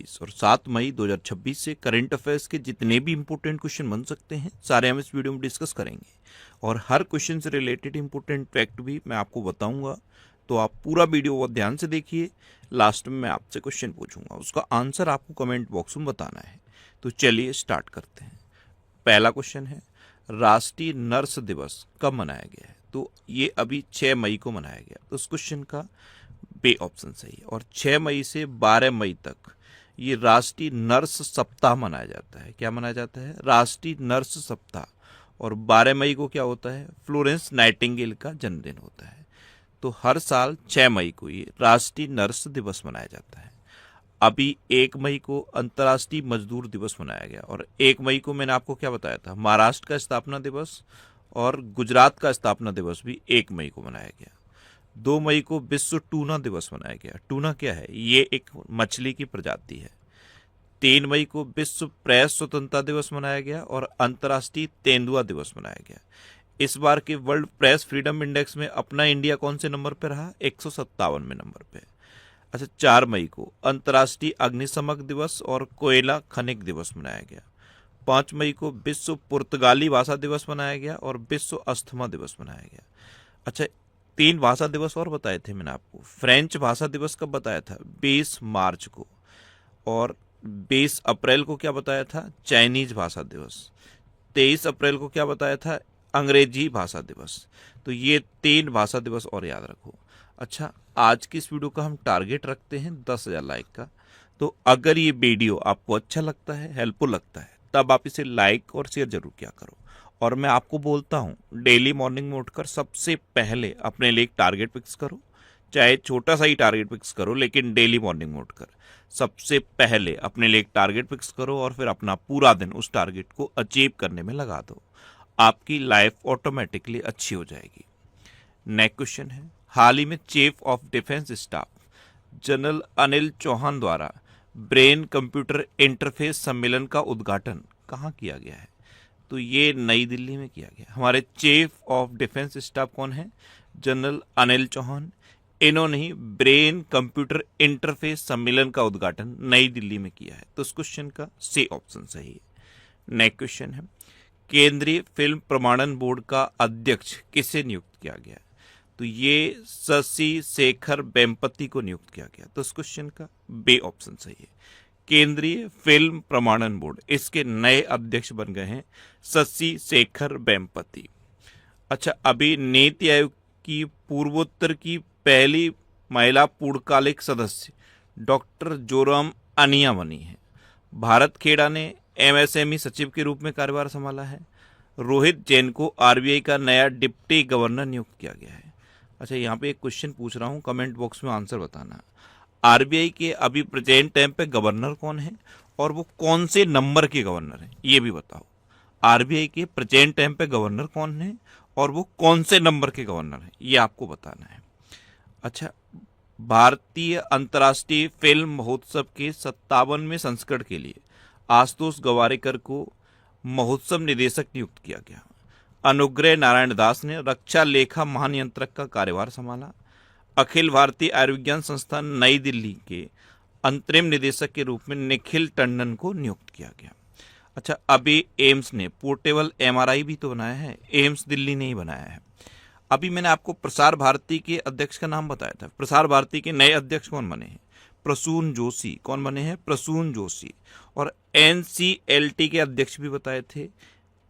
2026 और 7 मई 2026 से current affairs के जितने भी इंपॉर्टेंट क्वेश्चन बन सकते हैं सारे हम इस वीडियो में डिस्कस करेंगे और हर क्वेश्चन से रिलेटेड इंपॉर्टेंट फैक्ट भी मैं आपको बताऊंगा। तो आप पूरा वीडियो बहुत ध्यान से देखिए। लास्ट में मैं आपसे क्वेश्चन पूछूंगा, उसका आंसर आपको कमेंट बॉक्स में बताना है। तो चलिए स्टार्ट करते हैं। पहला क्वेश्चन है, राष्ट्रीय नर्स दिवस कब मनाया गया है? तो ये अभी 6 मई को मनाया गया। तो उस क्वेश्चन का बे ऑप्शन सही है। और 6 मई से 12 मई तक ये राष्ट्रीय नर्स सप्ताह मनाया जाता है। क्या मनाया जाता है? राष्ट्रीय नर्स सप्ताह। और 12 मई को क्या होता है? फ्लोरेंस नाइटिंगेल का जन्मदिन होता है। तो हर साल 6 मई को ये राष्ट्रीय नर्स दिवस मनाया जाता है। अभी 1 मई को अंतर्राष्ट्रीय मजदूर दिवस मनाया गया। और 1 मई को मैंने आपको क्या बताया था? महाराष्ट्र का स्थापना दिवस और गुजरात का स्थापना दिवस भी 1 मई को मनाया गया। 2 मई को विश्व टूना दिवस मनाया गया। टूना क्या है? ये एक मछली की प्रजाति है। 3 मई को विश्व प्रेस स्वतंत्रता दिवस मनाया गया और अंतर्राष्ट्रीय तेंदुआ दिवस मनाया गया। इस बार के वर्ल्ड प्रेस फ्रीडम इंडेक्स में अपना इंडिया कौन से नंबर पर रहा? 157वें नंबर पे। अच्छा, 4 मई को अंतर्राष्ट्रीय अग्निशमक दिवस और कोयला खनिक दिवस मनाया गया। 5 मई को विश्व पुर्तगाली भाषा दिवस मनाया गया और विश्व अस्थमा दिवस मनाया गया। अच्छा, 3 भाषा दिवस और बताए थे मैंने आपको। फ्रेंच भाषा दिवस कब बताया था? 20 मार्च को। और 20 अप्रैल को क्या बताया था? चाइनीज भाषा दिवस। 23 अप्रैल को क्या बताया था? अंग्रेजी भाषा दिवस। तो ये 3 भाषा दिवस और याद रखो। अच्छा, आज की इस वीडियो का हम टारगेट रखते हैं 10,000 लाइक का। तो अगर ये वीडियो आपको अच्छा लगता है, हेल्पफुल लगता है, तब आप इसे लाइक और शेयर जरूर किया करो। और मैं आपको बोलता हूँ, डेली मॉर्निंग में उठकर सबसे पहले अपने लिए एक टारगेट फिक्स करो। चाहे छोटा सा ही टारगेट फिक्स करो, लेकिन डेली मॉर्निंग में उठकर सबसे पहले अपने लिए एक टारगेट फिक्स करो और फिर अपना पूरा दिन उस टारगेट को अचीव करने में लगा दो। आपकी लाइफ ऑटोमेटिकली अच्छी हो जाएगी। नेक्स्ट क्वेश्चन है, हाल ही में chief of defence staff general Anil Chauhan द्वारा ब्रेन कंप्यूटर इंटरफेस सम्मेलन का उद्घाटन कहाँ किया गया है? तो ये नई दिल्ली में किया गया। हमारे चीफ ऑफ डिफेंस स्टाफ कौन है? जनरल अनिल चौहान। इन्होंने ही ब्रेन कंप्यूटर इंटरफेस सम्मेलन का उद्घाटन नई दिल्ली में किया है। तो इस क्वेश्चन का सी ऑप्शन सही है। नेक्स्ट क्वेश्चन है, केंद्रीय फिल्म प्रमाणन बोर्ड का अध्यक्ष किसे नियुक्त किया गया? तो ये शशि शेखर वेम्पति को नियुक्त किया गया। तो इस क्वेश्चन का बे ऑप्शन सही है। केंद्रीय फिल्म प्रमाणन बोर्ड, इसके नए अध्यक्ष बन गए हैं शशि शेखर वेम्पति। अच्छा, अभी नीति आयोग की पूर्वोत्तर की पहली महिला पूर्णकालिक सदस्य डॉक्टर जोराम अनिया बनी है। भारत खेड़ा ने एमएसएमई सचिव के रूप में कार्यभार संभाला है। रोहित जैन को आरबीआई का नया डिप्टी गवर्नर नियुक्त किया गया है। अच्छा, यहाँ पे एक क्वेश्चन पूछ रहा हूँ, कमेंट बॉक्स में आंसर बताना। आरबीआई के अभी प्रेजेंट टाइम पे गवर्नर कौन है और वो कौन से नंबर के गवर्नर हैं, ये भी बताओ। आरबीआई के प्रेजेंट टाइम पे गवर्नर कौन है और वो कौन से नंबर के गवर्नर हैं, ये आपको बताना है। अच्छा, भारतीय अंतर्राष्ट्रीय फिल्म महोत्सव के 57वें संस्करण के लिए आशुतोष गवारेकर को महोत्सव निदेशक नियुक्त किया गया। अनुग्रह नारायण दास ने रक्षा लेखा महानियंत्रक का कार्यभार संभाला। अखिल भारतीय आयुर्विज्ञान संस्थान नई दिल्ली के अंतरिम निदेशक के रूप में निखिल टंडन को नियुक्त किया गया। अच्छा, अभी एम्स ने पोर्टेबल एमआरआई भी तो बनाया है। एम्स दिल्ली ने ही बनाया है। अभी मैंने आपको प्रसार भारती के अध्यक्ष का नाम बताया था। प्रसार भारती के नए अध्यक्ष कौन बने हैं? प्रसून जोशी। कौन बने हैं? प्रसून जोशी। और एनसीएलटी के अध्यक्ष भी बताए थे।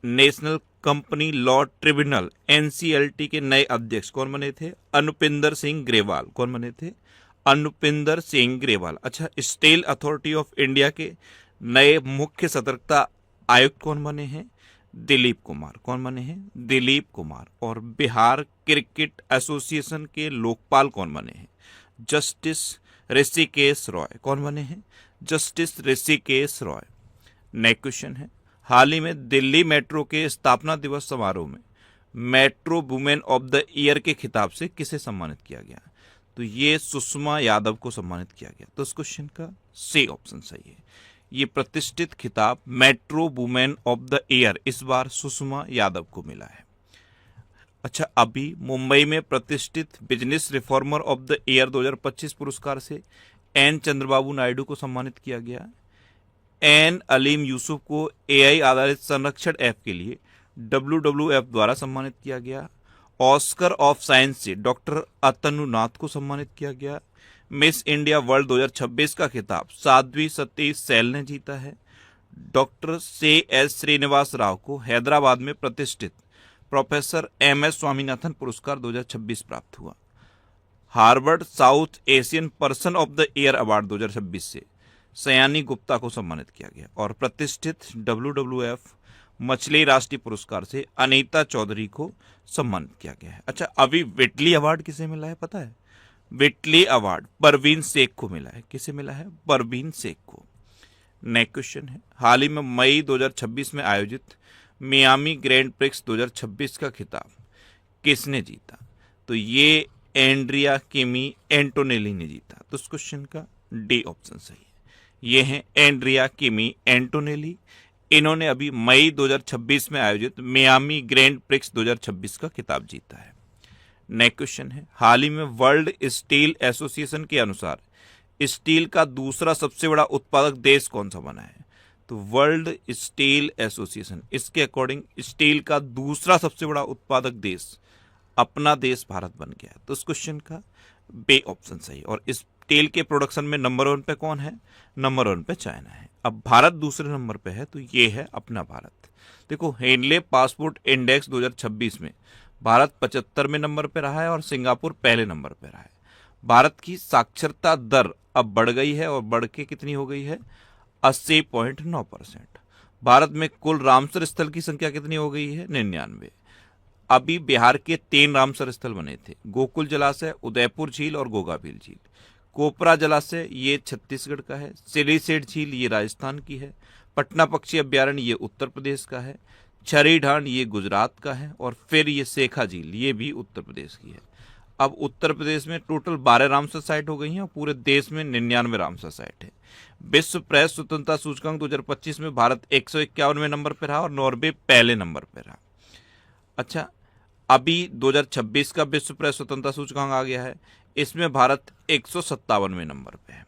National company law tribunal NCLT के नए अध्यक्ष कौन बने थे? अनुपिंदर सिंह ग्रेवाल। कौन बने थे? अनुपिंदर सिंह ग्रेवाल। अच्छा, स्टील अथॉरिटी ऑफ इंडिया के नए मुख्य सतर्कता आयुक्त कौन बने हैं? दिलीप कुमार। कौन बने हैं? दिलीप कुमार। और बिहार क्रिकेट एसोसिएशन के लोकपाल कौन बने हैं? जस्टिस ऋषिकेश रॉय। कौन बने हैं? Justice Rishikesh Roy. Next question है, हाल ही में दिल्ली मेट्रो के स्थापना दिवस समारोह में metro women of the year के खिताब से किसे सम्मानित किया गया? तो ये सुषमा यादव को सम्मानित किया गया। तो इस क्वेश्चन का सी ऑप्शन सही है। ये प्रतिष्ठित खिताब metro women of the year इस बार सुषमा यादव को मिला है। अच्छा, अभी मुंबई में प्रतिष्ठित business reformer of the year 2025 पुरस्कार से एन चंद्रबाबू नायडू को सम्मानित किया गया। एन अलीम यूसुफ को एआई आधारित संरक्षण ऐप के लिए WWF द्वारा सम्मानित किया गया। ऑस्कर ऑफ साइंस से डॉक्टर अतनु नाथ को सम्मानित किया गया। मिस इंडिया वर्ल्ड 2026 का खिताब साध्वी सतीश सैल ने जीता है। डॉक्टर CS श्रीनिवास राव को हैदराबाद में प्रतिष्ठित प्रोफेसर MS स्वामीनाथन पुरस्कार 2026 प्राप्त हुआ। Harvard south Asian person of the year award 2026 से सयानी गुप्ता को सम्मानित किया गया। और प्रतिष्ठित WWF मछली राष्ट्रीय पुरस्कार से अनीता चौधरी को सम्मानित किया गया है। अच्छा, अभी विटली अवार्ड किसे मिला है पता है? विटली अवार्ड परवीन शेख को मिला है। किसे मिला है? परवीन शेख को। नेक्स्ट क्वेश्चन है, हाल ही में मई 2026 में आयोजित मियामी ग्रैंड प्रिक्स 2026 का खिताब किसने जीता? तो ये एंड्रिया किमी एंटोनेली ने जीता। तो इस क्वेश्चन का डी ऑप्शन सही है। ये हैं एंड्रिया किमी एंटोनेली। इन्होंने अभी मई 2026 में आयोजित मियामी ग्रैंड प्रिक्स 2026 का खिताब जीता है। नेक्स्ट क्वेश्चन है, हाल ही में वर्ल्ड स्टील एसोसिएशन के अनुसार स्टील का दूसरा सबसे बड़ा उत्पादक देश कौन सा बना है? तो वर्ल्ड स्टील एसोसिएशन, इसके अकॉर्डिंग स्टील का दूसरा सबसे बड़ा उत्पादक देश अपना देश भारत बन गया। तो इस क्वेश्चन का बे ऑप्शन सही। और स्टील के प्रोडक्शन में नंबर 1 पे कौन है? नंबर 1 पे चाइना है। अब भारत दूसरे नंबर पे है, तो ये है अपना भारत। देखो, हेनले पासपोर्ट इंडेक्स 2026 में भारत 75वें नंबर पे रहा है और सिंगापुर पहले नंबर पे रहा है। भारत की साक्षरता दर अब बढ़ गई है और बढ़ के कितनी हो गई है? 80.9%। भारत में कुल रामसर स्थल की संख्या कितनी हो गई है? 99। अभी बिहार के 3 रामसर स्थल बने थे, गोकुल जलाशय, उदयपुर झील और गोगाभील झील। कोपरा जलाशय ये छत्तीसगढ़ का है। सिलीसेट झील ये राजस्थान की है। पटना पक्षी अभ्यारण्य ये उत्तर प्रदेश का है। छरी ढांड ये गुजरात का है। और फिर ये सेखा झील ये भी उत्तर प्रदेश की है। अब उत्तर प्रदेश में टोटल 12 रामसर साइट हो गई हैं और पूरे देश में 99 रामसर साइट है। विश्व प्रेस स्वतंत्रता सूचकांक 2025 में भारत 151वें नंबर पर रहा और नॉर्वे पहले नंबर पर रहा। अच्छा, अभी 2026 का विश्व प्रेस स्वतंत्रता सूचकांक आ गया है, इसमें भारत 157वें नंबर पे है।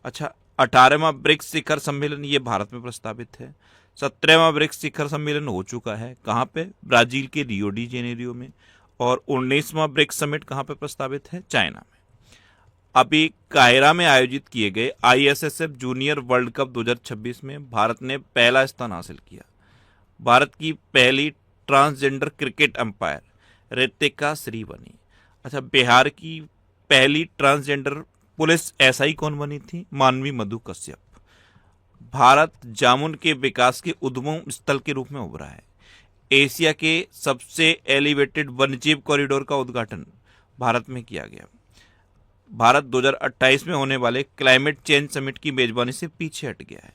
अच्छा, 18वां ब्रिक्स शिखर सम्मेलन ये भारत में प्रस्तावित है। 17वां ब्रिक्स शिखर सम्मेलन हो चुका है, कहाँ पे? ब्राजील के रियो डी जेनेरियो में। और 19वां ब्रिक्स समिट कहाँ पे प्रस्तावित है? चाइना में। अभी कायरा में आयोजित किए गए ISSF जूनियर वर्ल्ड कप 2026 में भारत ने पहला स्थान हासिल किया। भारत की पहली transgender cricket umpire Ritika Shri बनी। अच्छा, बिहार की पहली ट्रांसजेंडर पुलिस SI कौन बनी थी? मानवी मधु कश्यप। भारत जामुन के विकास के उद्गम स्थल के रूप में उभरा है। एशिया के सबसे एलिवेटेड वन्यजीव कॉरिडोर का उद्घाटन भारत में किया गया। भारत 2028 में होने वाले क्लाइमेट चेंज समिट की मेजबानी से पीछे हट गया है।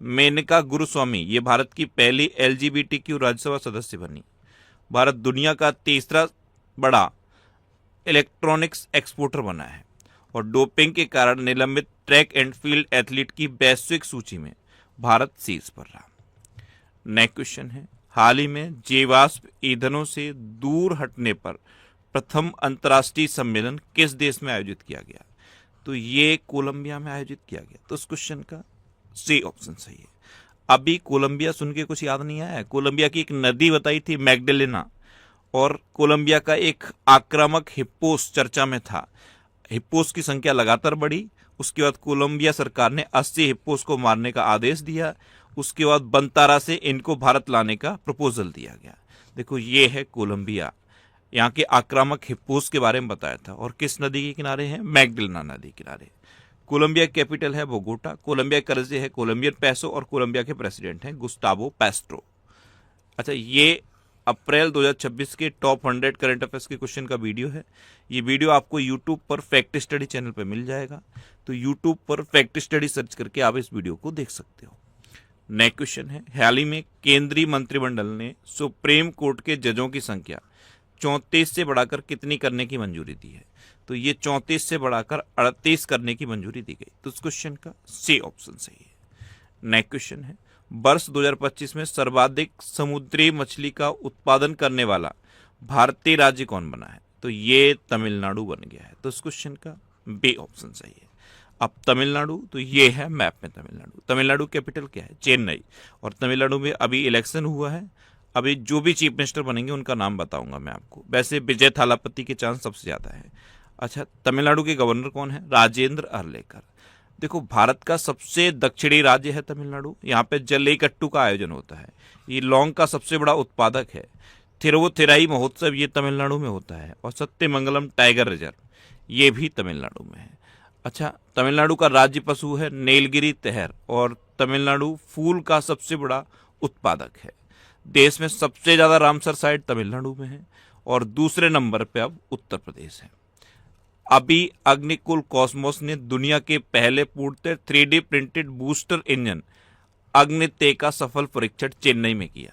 मेनका गुरुस्वामी ये भारत की पहली LGBTQ राज्यसभा सदस्य बनी। भारत दुनिया का तीसरा बड़ा इलेक्ट्रॉनिक्स एक्सपोर्टर बना है। और डोपिंग के कारण निलंबित ट्रैक एंड फील्ड एथलीट की वैश्विक सूची में भारत शीर्ष पर रहा। नेक्स्ट क्वेश्चन है, हाल ही में जीवाश्म ईंधनों से दूर हटने पर प्रथम अंतर्राष्ट्रीय सम्मेलन किस देश में आयोजित किया गया? तो ये कोलंबिया में आयोजित किया गया। तो इस क्वेश्चन का सी ऑप्शन सही है। अभी कोलंबिया सुन के कुछ याद नहीं आया? कोलंबिया की एक नदी बताई थी मैग्डेलेना, और कोलंबिया का एक आक्रामक हिप्पोस चर्चा में था। हिप्पोस की संख्या लगातार बढ़ी, उसके बाद कोलंबिया सरकार ने 80 हिप्पोस को मारने का आदेश दिया। उसके बाद बंतारा से इनको भारत लाने का प्रपोजल दिया गया। देखो, ये है कोलंबिया, यहाँ के आक्रामक हिप्पोस के बारे में बताया था। और किस नदी के किनारे है? मैग्डेलेना नदी किनारे। कोलंबिया कैपिटल है बोगोटा। कोलंबिया कर्जे है कोलंबियन पैसो और कोलंबिया के प्रेसिडेंट हैं गुस्टावो पेस्ट्रो। अच्छा, ये अप्रैल 2026 के टॉप 100 करंट अफेयर्स के क्वेश्चन का वीडियो है। ये वीडियो आपको यूट्यूब पर फैक्ट स्टडी चैनल पर मिल जाएगा। तो यूट्यूब पर फैक्ट स्टडी सर्च करके आप इस वीडियो को देख सकते हो। नेक्स्ट क्वेश्चन है, हाल ही में केंद्रीय मंत्रिमंडल ने सुप्रीम कोर्ट के जजों की संख्या 34 से बढ़ाकर कितनी करने की मंजूरी दी है? तो ये 34 से बढ़ाकर 38 करने की मंजूरी दी गई। तो इस क्वेश्चन का सी ऑप्शन सही है। नेक्स्ट क्वेश्चन है, वर्ष 2025 में सर्वाधिक समुद्री मछली का उत्पादन करने वाला भारतीय राज्य कौन बना है? तो ये तमिलनाडु बन गया है। तो इस क्वेश्चन का बी ऑप्शन सही है। अब तमिलनाडु, तो ये है मैप में तमिलनाडु। तमिलनाडु कैपिटल क्या है? चेन्नई। और तमिलनाडु में अभी इलेक्शन हुआ है, अभी जो भी चीफ मिनिस्टर बनेंगे उनका नाम बताऊंगा मैं आपको। वैसे विजय थालापति के चांस सबसे ज़्यादा है। अच्छा, तमिलनाडु के गवर्नर कौन है? राजेंद्र अर्लेकर। देखो, भारत का सबसे दक्षिणी राज्य है तमिलनाडु। यहाँ पे जल्लीकट्टू का आयोजन होता है। ये लौंग का सबसे बड़ा उत्पादक है। थिरुवथिराई महोत्सव ये तमिलनाडु में होता है। और सत्यमंगलम टाइगर रिजर्व ये भी तमिलनाडु में है। अच्छा, तमिलनाडु का राज्य पशु है नीलगिरी तहर। और तमिलनाडु फूल का सबसे बड़ा उत्पादक है। देश में सबसे ज़्यादा रामसर साइट तमिलनाडु में है। और दूसरे नंबर पे अब उत्तर प्रदेश है। अभी अग्निकुल कॉस्मोस ने दुनिया के पहले पूर्णतः 3D प्रिंटेड बूस्टर इंजन अग्नितेज का सफल परीक्षण चेन्नई में किया।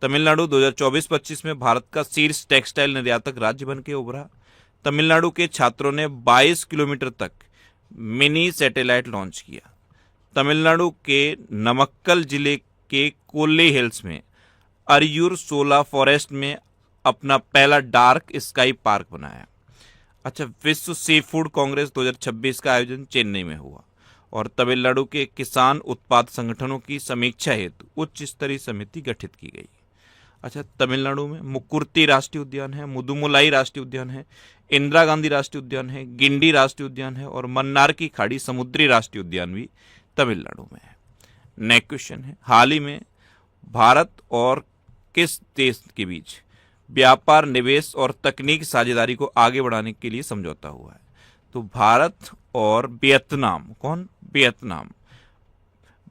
तमिलनाडु 2024-25 में भारत का शीर्ष टेक्सटाइल निर्यातक राज्य बन के उभरा। तमिलनाडु के छात्रों ने 22 किलोमीटर तक मिनी सैटेलाइट लॉन्च किया। तमिलनाडु के नमक्कल जिले के कोल्ले हिल्स में अरियूर सोला फॉरेस्ट में अपना पहला डार्क स्काई पार्क बनाया। अच्छा, विश्व सी फूड कांग्रेस 2026 का आयोजन चेन्नई में हुआ। और तमिलनाडु के किसान उत्पाद संगठनों की समीक्षा हेतु उच्च स्तरीय समिति गठित की गई। अच्छा, तमिलनाडु में मुकुर्ती राष्ट्रीय उद्यान है, मुदुमुलाई राष्ट्रीय उद्यान है, इंदिरा गांधी राष्ट्रीय उद्यान है, गिंडी राष्ट्रीय उद्यान है और मन्नार की खाड़ी समुद्री राष्ट्रीय उद्यान भी तमिलनाडु में है। नेक्स्ट क्वेश्चन है, हाल ही में भारत और किस देश के बीच व्यापार, निवेश और तकनीक साझेदारी को आगे बढ़ाने के लिए समझौता हुआ है? तो भारत और वियतनाम, कौन? वियतनाम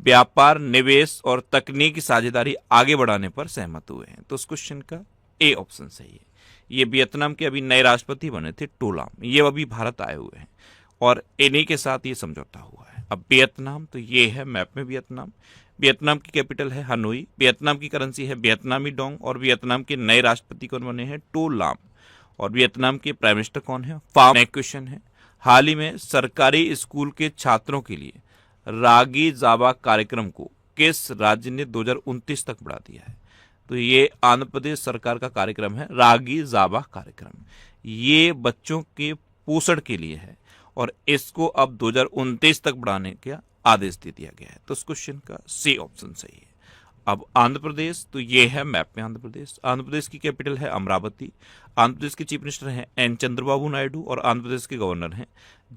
व्यापार, निवेश और तकनीकी साझेदारी आगे बढ़ाने पर सहमत हुए हैं। तो उस क्वेश्चन का ए ऑप्शन सही है। ये वियतनाम के अभी नए राष्ट्रपति बने थे टोलाम, ये अभी भारत आए हुए हैं और इन्हीं के साथ ये समझौता हुआ है। अब वियतनाम, तो ये है मैप में वियतनाम। वियतनाम की कैपिटल है हनोई। वियतनाम की करेंसी है वियतनामी डोंग। और वियतनाम के नए राष्ट्रपति कौन बने हैं? टो लाम। और वियतनाम के प्राइम मिनिस्टर कौन है? फाम। नेक्स्ट क्वेश्चन है, हाल ही में सरकारी स्कूल के छात्रों के लिए रागी जावा कार्यक्रम को किस राज्य ने 2029 तक बढ़ा दिया है? तो ये आंध्र प्रदेश सरकार का कार्यक्रम है रागी जावा कार्यक्रम। ये बच्चों के पोषण के लिए है और इसको अब 2029 तक बढ़ाने का आदेश दे दिया गया है। तो इस क्वेश्चन का सी ऑप्शन सही है। अब आंध्र प्रदेश, तो ये है मैप में आंध्र प्रदेश। आंध्र प्रदेश की कैपिटल है अमरावती। आंध्र प्रदेश के चीफ मिनिस्टर हैं एन चंद्रबाबू नायडू और आंध्र प्रदेश के गवर्नर हैं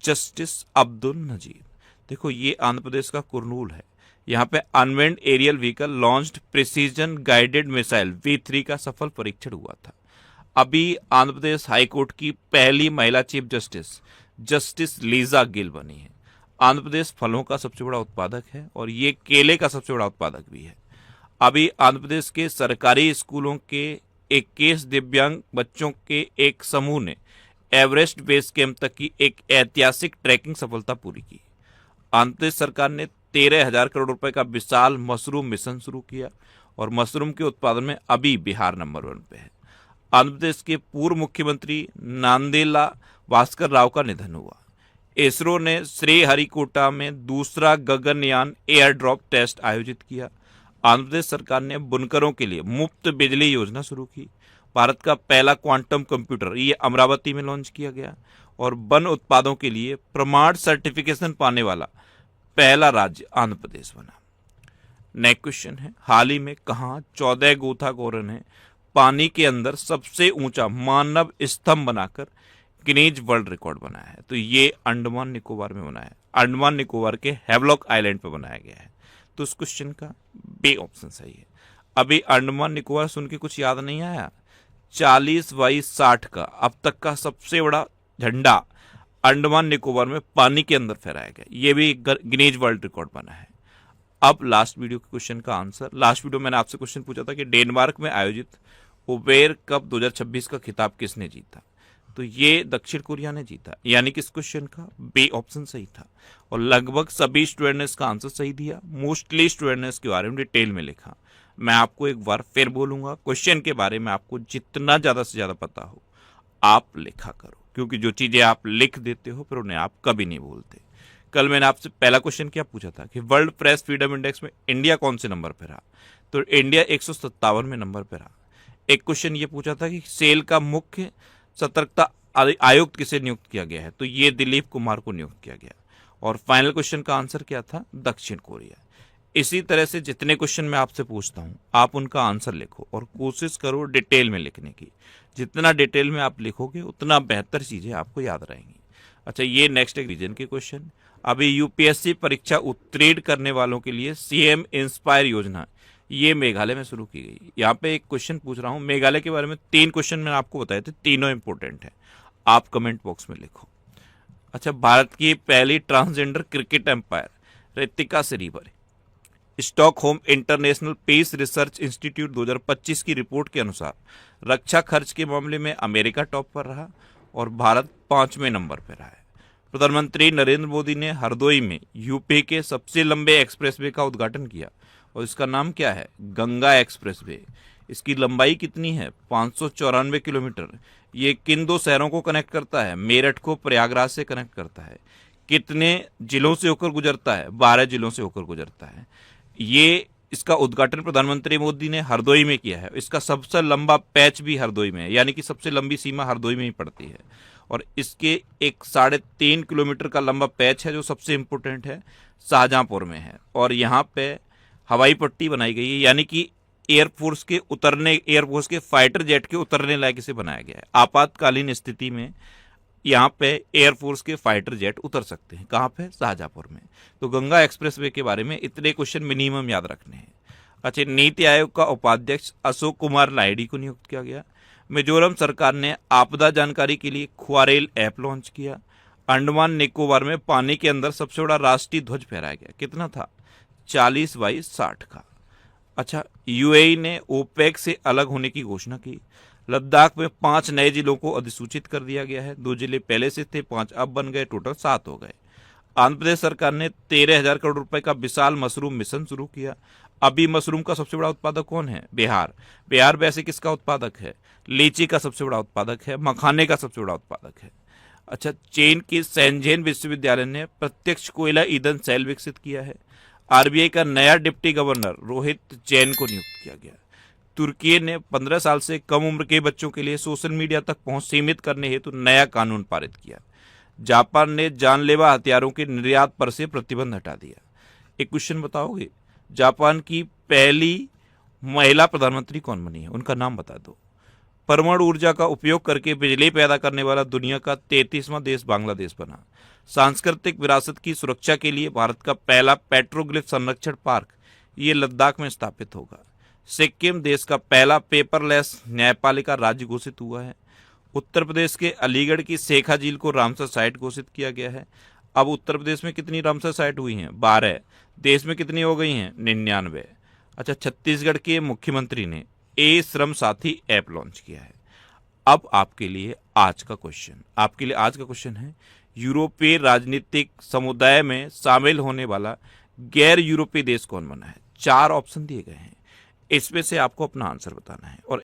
जस्टिस अब्दुल नजीर। देखो, ये आंध्र प्रदेश का कुरनूल है। यहाँ पे unmanned aerial vehicle launched precision guided missile V3 का सफल परीक्षण हुआ था। अभी आंध्र प्रदेश हाईकोर्ट की पहली महिला चीफ जस्टिस लीजा गिल बनी है। आंध्र प्रदेश फलों का सबसे बड़ा उत्पादक है और ये केले का सबसे बड़ा उत्पादक भी है। अभी आंध्र प्रदेश के सरकारी स्कूलों के 21 दिव्यांग बच्चों के एक समूह ने एवरेस्ट बेस कैंप तक की एक ऐतिहासिक ट्रैकिंग सफलता पूरी की। आंध्र प्रदेश सरकार ने 13,000 करोड़ रुपए का विशाल मशरूम मिशन शुरू किया और मशरूम के उत्पादन में अभी बिहार नंबर 1 पे है। आंध्र प्रदेश के पूर्व मुख्यमंत्री नांदेला भास्कर राव का निधन हुआ। इसरो ने श्रीहरिकोटा में दूसरा गगनयान एयर ड्रॉप टेस्ट आयोजित किया। आंध्र प्रदेश सरकार ने बुनकरों के लिए मुफ्त बिजली योजना शुरू की। भारत का पहला क्वांटम कंप्यूटर ये अमरावती में लॉन्च किया गया। और वन उत्पादों के लिए प्रमाण सर्टिफिकेशन पाने वाला पहला राज्य आंध्र प्रदेश बना। नेक्स्ट क्वेश्चन है, हाल ही में कहाँ 14 गोताखोरों ने पानी के अंदर सबसे ऊंचा मानव स्तंभ बनाकर गिनीज वर्ल्ड रिकॉर्ड बनाया है? तो ये अंडमान निकोबार में बना है। अंडमान निकोबार के हैवलॉक आइलैंड पर बनाया गया है। तो उस क्वेश्चन का बी ऑप्शन सही है। अभी अंडमान निकोबार सुन के कुछ याद नहीं आया? 40x60 का अब तक का सबसे बड़ा झंडा अंडमान निकोबार में पानी के अंदर फहराया गया। ये भी गिनीज वर्ल्ड रिकॉर्ड बना है। अब लास्ट वीडियो के क्वेश्चन का आंसर। लास्ट वीडियो मैंने आपसे क्वेश्चन पूछा था कि डेनमार्क में आयोजित उबेर कप 2026 का खिताब किसने जीता? तो ये दक्षिण कोरिया ने जीता, यानी कि इस क्वेश्चन का बी ऑप्शन सही था। और लगभग सभी स्टूडेंट ने इसका आंसर सही दिया। मोस्टली स्टूडेंट ने इसके बारे में डिटेल में लिखा। मैं आपको एक बार फिर बोलूंगा, क्वेश्चन के बारे में आपको जितना ज़्यादा से ज़्यादा पता हो आप लिखा करो, क्योंकि जो चीज़ें आप लिख देते हो फिर उन्हें आप कभी नहीं भूलते। कल मैंने आपसे पहला क्वेश्चन क्या पूछा था कि वर्ल्ड प्रेस फ्रीडम इंडेक्स में इंडिया कौन से नंबर पर रहा? तो इंडिया 157वें नंबर पर रहा। एक क्वेश्चन ये पूछा था कि सेल का मुख्य सतर्कता आयुक्त किसे नियुक्त किया गया है? तो ये दिलीप कुमार को नियुक्त किया गया। और फाइनल क्वेश्चन का आंसर क्या था? दक्षिण कोरिया। इसी तरह से जितने क्वेश्चन मैं आपसे पूछता हूँ आप उनका आंसर लिखो और कोशिश करो डिटेल में लिखने की। जितना डिटेल में आप लिखोगे उतना बेहतर चीज़ें आपको याद रहेंगी। अच्छा, ये नेक्स्ट एक रीजन के क्वेश्चन। अभी यूपीएससी परीक्षा उत्तीर्ण करने वालों के लिए सीएम इंस्पायर योजना ये मेघालय में शुरू की गई। यहाँ पे एक क्वेश्चन पूछ रहा हूँ मेघालय के बारे में। 3 क्वेश्चन मैंने आपको बताए थे, तीनों इंपॉर्टेंट है, आप कमेंट बॉक्स में लिखो। अच्छा, भारत की पहली transgender cricket umpire Ritika Shrivar. Stockholm International Peace Research Institute 2025 की रिपोर्ट के अनुसार रक्षा खर्च के मामले में अमेरिका टॉप पर रहा और भारत 5वें नंबर पर रहा है। प्रधानमंत्री नरेंद्र मोदी ने हरदोई में यूपी के सबसे लंबे एक्सप्रेसवे का उद्घाटन किया और इसका नाम क्या है? गंगा एक्सप्रेसवे। इसकी लंबाई कितनी है? 594 किलोमीटर। ये किन 2 शहरों को कनेक्ट करता है? मेरठ को प्रयागराज से कनेक्ट करता है। कितने जिलों से होकर गुजरता है? 12 जिलों से होकर गुजरता है। ये इसका उद्घाटन प्रधानमंत्री मोदी ने हरदोई में किया है। इसका सबसे लंबा पैच भी हरदोई में है, यानी कि सबसे लंबी सीमा हरदोई में ही पड़ती है। और इसके एक 3.5 किलोमीटर का लंबा पैच है जो सबसे इम्पोर्टेंट है, शाहजहांपुर में है। और यहाँ पे हवाई पट्टी बनाई गई है, यानी कि एयरफोर्स के फाइटर जेट के उतरने लायक इसे बनाया गया है। आपातकालीन स्थिति में यहाँ पे एयरफोर्स के फाइटर जेट उतर सकते हैं। कहाँ पे? शाहजहांपुर में। तो गंगा एक्सप्रेसवे के बारे में इतने क्वेश्चन मिनिमम याद रखने हैं। अच्छा, नीति आयोग का उपाध्यक्ष अशोक कुमार लाहिड़ी को नियुक्त किया गया। मिजोरम सरकार ने आपदा जानकारी के लिए ख्वारेल ऐप लॉन्च किया। अंडमान निकोबार में पानी के अंदर सबसे बड़ा राष्ट्रीय ध्वज फहराया गया। कितना था? 40x60 का। अच्छा, यूएई ने ओपेक से अलग होने की घोषणा की। लद्दाख में 5 नए जिलों को अधिसूचित कर दिया गया है। 2 जिले पहले से थे, 5 अब बन गए, टोटल 7 हो गए। आंध्र प्रदेश सरकार ने 13,000 करोड़ रुपए का विशाल मशरूम मिशन शुरू किया। अभी मशरूम का सबसे बड़ा उत्पादक कौन है? बिहार। बिहार वैसे किसका उत्पादक है? लीची का सबसे बड़ा उत्पादक है, मखाने का सबसे बड़ा उत्पादक है। अच्छा, चीन की शैनज़ेन विश्वविद्यालय ने प्रत्यक्ष कोयला ईंधन सेल विकसित किया है। आरबीआई का नया डिप्टी गवर्नर रोहित जैन को नियुक्त किया गया। तुर्की ने 15 साल से कम उम्र के बच्चों के लिए सोशल मीडिया तक पहुंच सीमित करने हेतु नया कानून पारित किया। जापान ने जानलेवा हथियारों के निर्यात पर से प्रतिबंध हटा दिया। एक क्वेश्चन बताओगे, जापान की पहली महिला प्रधानमंत्री कौन बनी है? उनका नाम बता दो। परमाणु ऊर्जा का उपयोग करके बिजली पैदा करने वाला दुनिया का 33वां देश बांग्लादेश बना। सांस्कृतिक विरासत की सुरक्षा के लिए भारत का पहला पेट्रोग्लिफ संरक्षण पार्क ये लद्दाख में स्थापित होगा। सिक्किम देश का पहला पेपरलेस न्यायपालिका राज्य घोषित हुआ है। उत्तर प्रदेश के अलीगढ़ की शेखा झील को रामसर साइट घोषित किया गया है। अब उत्तर प्रदेश में कितनी रामसर साइट हुई हैं? 12। देश में कितनी हो गई हैं? 99। अच्छा, छत्तीसगढ़ के मुख्यमंत्री ने ए श्रम साथी ऐप लॉन्च किया है। अब आपके लिए आज का क्वेश्चन है, यूरोपीय राजनीतिक समुदाय में शामिल होने वाला गैर यूरोपीय देश कौन बना है? 4 ऑप्शन दिए गए हैं, इसमें से आपको अपना आंसर बताना है और